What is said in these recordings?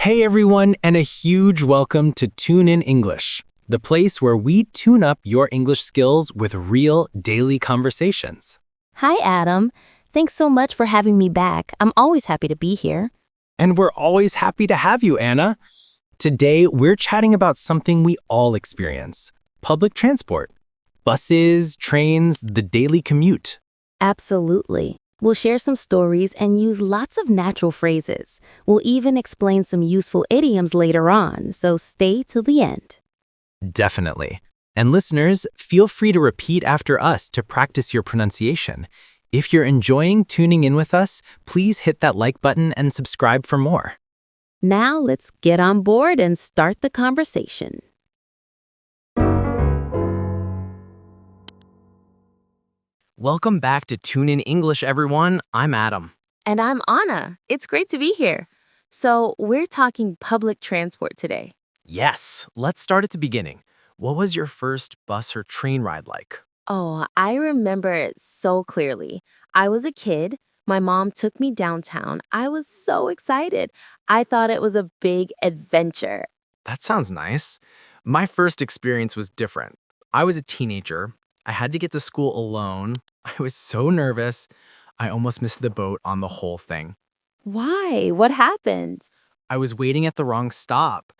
Hey everyone, and a huge welcome to Tune in English, the place where we tune up your English skills with real daily conversations. Hi, Adam. Thanks so much for having me back. I'm always happy to be here. And we're always happy to have you, Anna. Today, we're chatting about something we all experience: public transport. Buses, trains, the daily commute. Absolutely. We'll share some stories and use lots of natural phrases. We'll even explain some useful idioms later on, so stay till the end. Definitely. And listeners, feel free to repeat after us to practice your pronunciation. If you're enjoying tuning in with us, please hit that like button and subscribe for more. Now let's get on board and start the conversation. Welcome back to Tune in English, everyone. I'm Adam. And I'm Anna. It's great to be here. So, we're talking public transport today. Yes, let's start at the beginning. What was your first bus or train ride like? Oh, I remember it so clearly. I was a kid. My mom took me downtown. I was so excited. I thought it was a big adventure. That sounds nice. My first experience was different. I was a teenager. I had to get to school alone. I was so nervous. I almost missed the boat on the whole thing. Why? What happened? I was waiting at the wrong stop.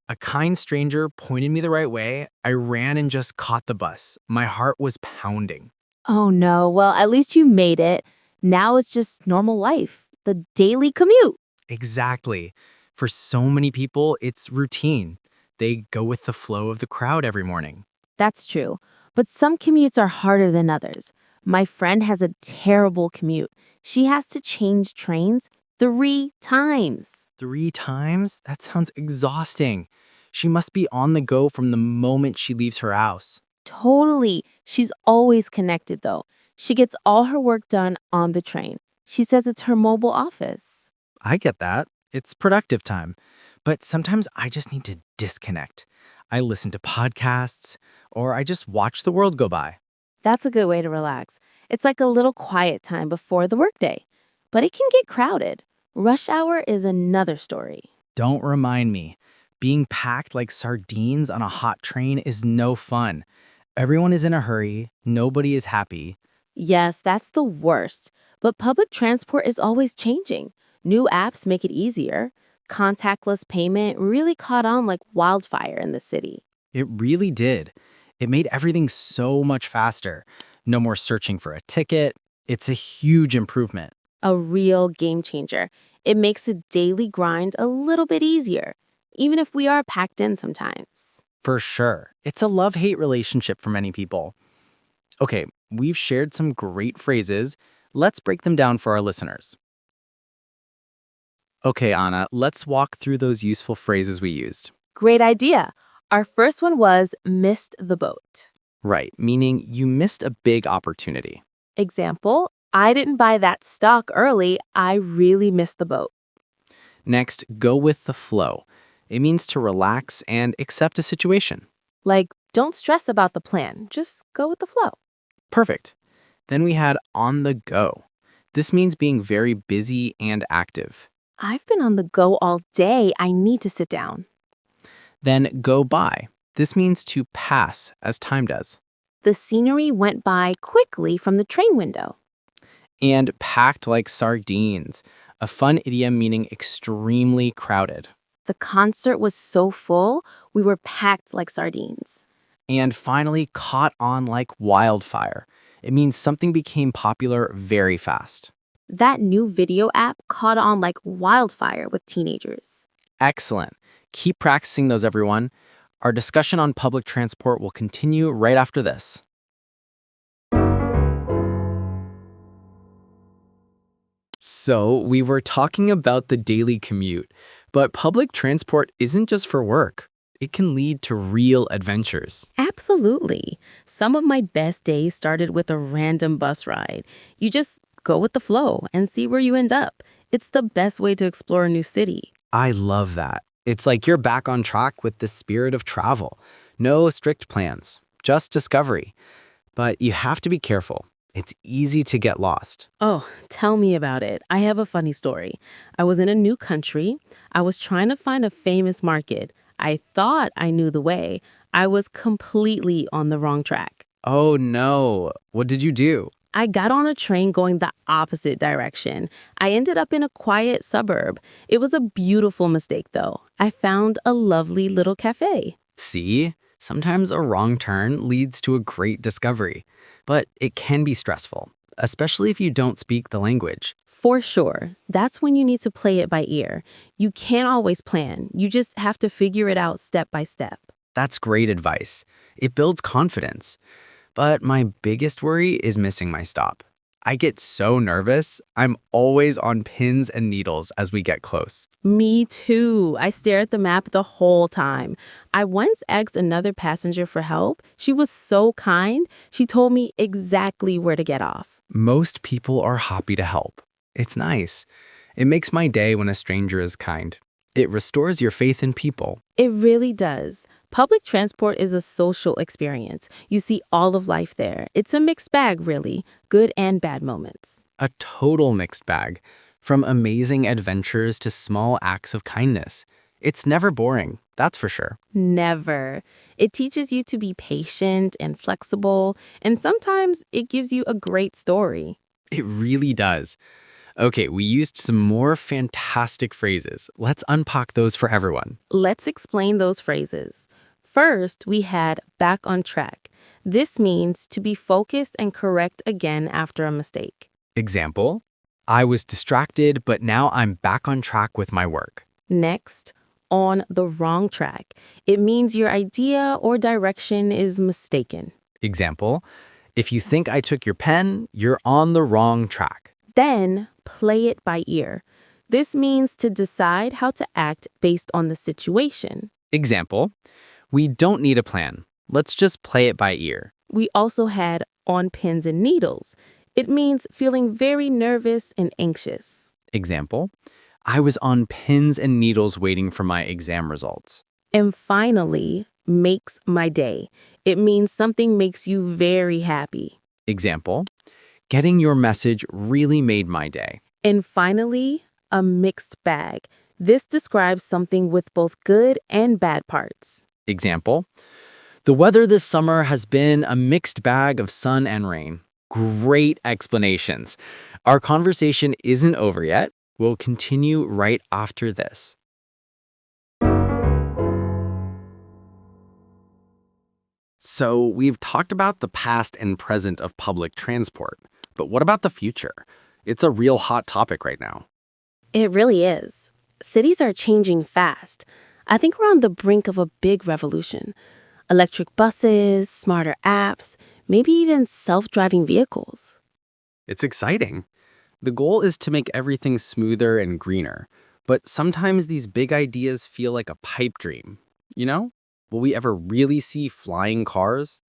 A kind stranger pointed me the right way. I ran and just caught the bus. My heart was pounding. Oh no. Well, at least you made it. Now it's just normal life, the daily commute. Exactly. For so many people, it's routine. They go with the flow of the crowd every morning. That's true. But some commutes are harder than others. My friend has a terrible commute. She has to change trains 3 times. 3 times? That sounds exhausting. She must be on the go from the moment she leaves her house. Totally. She's always connected, though. She gets all her work done on the train. She says it's her mobile office. I get that. It's productive time. But sometimes I just need to disconnect. I listen to podcasts, or I just watch the world go by. That's a good way to relax. It's like a little quiet time before the workday. But it can get crowded. Rush hour is another story. Don't remind me. Being packed like sardines on a hot train is no fun. Everyone is in a hurry. Nobody is happy. Yes, that's the worst. But public transport is always changing. New apps make it easier. Contactless payment really caught on like wildfire in the city. It really did. It made everything so much faster. No more searching for a ticket. It's a huge improvement. A real game changer. It makes a daily grind a little bit easier, even if we are packed in sometimes. For sure. It's a love-hate relationship for many people. Okay, we've shared some great phrases. Let's break them down for our listeners. Okay, Anna, let's walk through those useful phrases we used. Great idea. Our first one was missed the boat. Right, meaning you missed a big opportunity. Example, I didn't buy that stock early. I really missed the boat. Next, go with the flow. It means to relax and accept a situation. Like, don't stress about the plan. Just go with the flow. Perfect. Then we had on the go. This means being very busy and active. I've been on the go all day. I need to sit down. Then go by. This means to pass as time does. The scenery went by quickly from the train window. And packed like sardines, a fun idiom meaning extremely crowded. The concert was so full, we were packed like sardines. And finally, caught on like wildfire. It means something became popular very fast. That new video app caught on like wildfire with teenagers. Excellent. Keep practicing those, everyone. Our discussion on public transport will continue right after this. So, we were talking about the daily commute, but public transport isn't just for work. It can lead to real adventures. Absolutely. Some of my best days started with a random bus ride. You just go with the flow and see where you end up. It's the best way to explore a new city. I love that. It's like you're back on track with the spirit of travel. No strict plans, just discovery. But you have to be careful. It's easy to get lost. Oh, tell me about it. I have a funny story. I was in a new country. I was trying to find a famous market. I thought I knew the way. I was completely on the wrong track. Oh no, what did you do? I got on a train going the opposite direction. I ended up in a quiet suburb. It was a beautiful mistake, though. I found a lovely little cafe. See, sometimes a wrong turn leads to a great discovery, but it can be stressful, especially if you don't speak the language. For sure. That's when you need to play it by ear. You can't always plan. You just have to figure it out step by step. That's great advice. It builds confidence. But my biggest worry is missing my stop. I get so nervous. I'm always on pins and needles as we get close. Me too. I stare at the map the whole time. I once asked another passenger for help. She was so kind. She told me exactly where to get off. Most people are happy to help. It's nice. It makes my day when a stranger is kind. It restores your faith in people. It really does. Public transport is a social experience. You see all of life there. It's a mixed bag, really, good and bad moments. A total mixed bag. From amazing adventures to small acts of kindness. It's never boring, that's for sure. Never. It teaches you to be patient and flexible, and sometimes it gives you a great story. It really does. Okay, we used some more fantastic phrases. Let's unpack those for everyone. Let's explain those phrases. First, we had back on track. This means to be focused and correct again after a mistake. Example, I was distracted, but now I'm back on track with my work. Next, on the wrong track. It means your idea or direction is mistaken. Example, if you think I took your pen, you're on the wrong track. Then, play it by ear. This means to decide how to act based on the situation. Example, we don't need a plan. Let's just play it by ear. We also had on pins and needles. It means feeling very nervous and anxious. Example, I was on pins and needles waiting for my exam results. And finally, makes my day. It means something makes you very happy. Example, getting your message really made my day. And finally, a mixed bag. This describes something with both good and bad parts. Example, the weather this summer has been a mixed bag of sun and rain. Great explanations. Our conversation isn't over yet. We'll continue right after this. So we've talked about the past and present of public transport, but what about the future? It's a real hot topic right now. It really is. Cities are changing fast. I think we're on the brink of a big revolution. Electric buses, smarter apps, maybe even self-driving vehicles. It's exciting. The goal is to make everything smoother and greener, but sometimes these big ideas feel like a pipe dream. You know? Will we ever really see flying cars?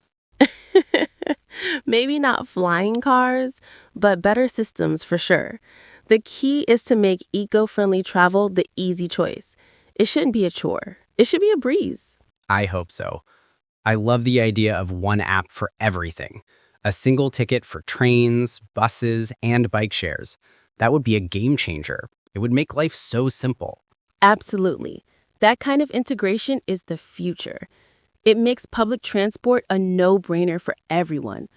Maybe not flying cars, but better systems for sure. The key is to make eco-friendly travel the easy choice. It shouldn't be a chore. It should be a breeze. I hope so. I love the idea of one app for everything. A single ticket for trains, buses, and bike shares. That would be a game changer. It would make life so simple. Absolutely. That kind of integration is the future. It makes public transport a no-brainer for everyone.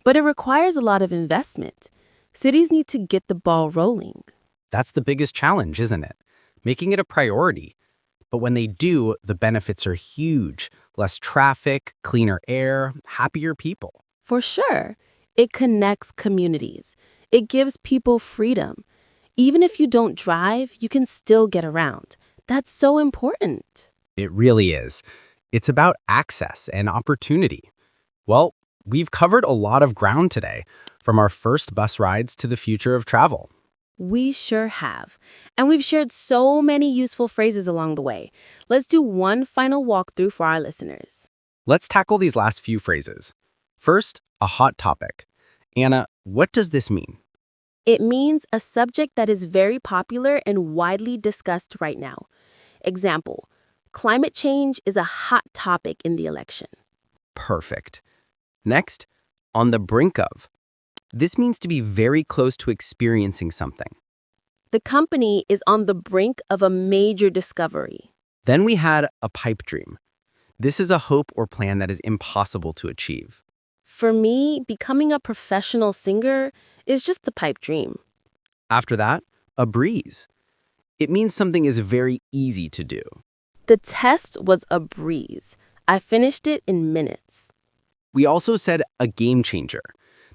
But it requires a lot of investment. Cities need to get the ball rolling. That's the biggest challenge, isn't it? Making it a priority. But when they do, the benefits are huge. Less traffic, cleaner air, happier people. For sure. It connects communities. It gives people freedom. Even if you don't drive, you can still get around. That's so important. It really is. It's about access and opportunity. Well, we've covered a lot of ground today, from our first bus rides to the future of travel. We sure have. And we've shared so many useful phrases along the way. Let's do one final walkthrough for our listeners. Let's tackle these last few phrases. First, a hot topic. Anna, what does this mean? It means a subject that is very popular and widely discussed right now. Example, climate change is a hot topic in the election. Perfect. Next, on the brink of. This means to be very close to experiencing something. The company is on the brink of a major discovery. Then we had a pipe dream. This is a hope or plan that is impossible to achieve. For me, becoming a professional singer is just a pipe dream. After that, a breeze. It means something is very easy to do. The test was a breeze. I finished it in minutes. We also said a game changer.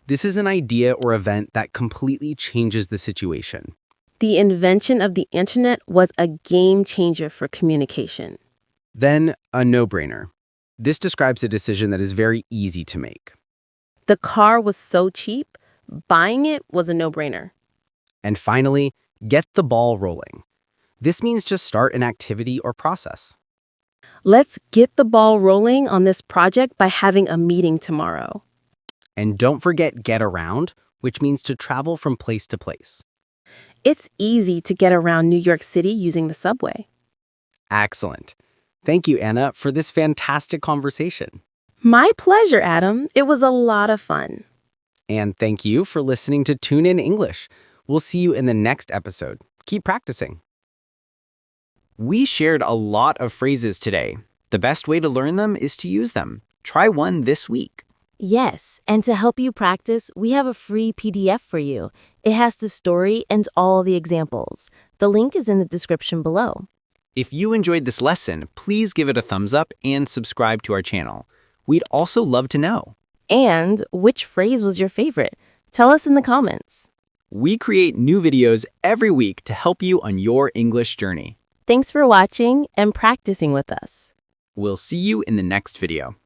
This is an idea or event that completely changes the situation. The invention of the internet was a game changer for communication. Then, a no-brainer. This describes a decision that is very easy to make. The car was so cheap, buying it was a no-brainer. And finally, get the ball rolling. This means just start an activity or process. Let's get the ball rolling on this project by having a meeting tomorrow. And don't forget get around, which means to travel from place to place. It's easy to get around New York City using the subway. Excellent. Thank you, Anna, for this fantastic conversation. My pleasure, Adam. It was a lot of fun. And thank you for listening to Tune In English. We'll see you in the next episode. Keep practicing. We shared a lot of phrases today. The best way to learn them is to use them. Try one this week. Yes, and to help you practice, we have a free PDF for you. It has the story and all the examples. The link is in the description below. If you enjoyed this lesson, please give it a thumbs up and subscribe to our channel. We'd also love to know. And which phrase was your favorite? Tell us in the comments. We create new videos every week to help you on your English journey. Thanks for watching and practicing with us. We'll see you in the next video.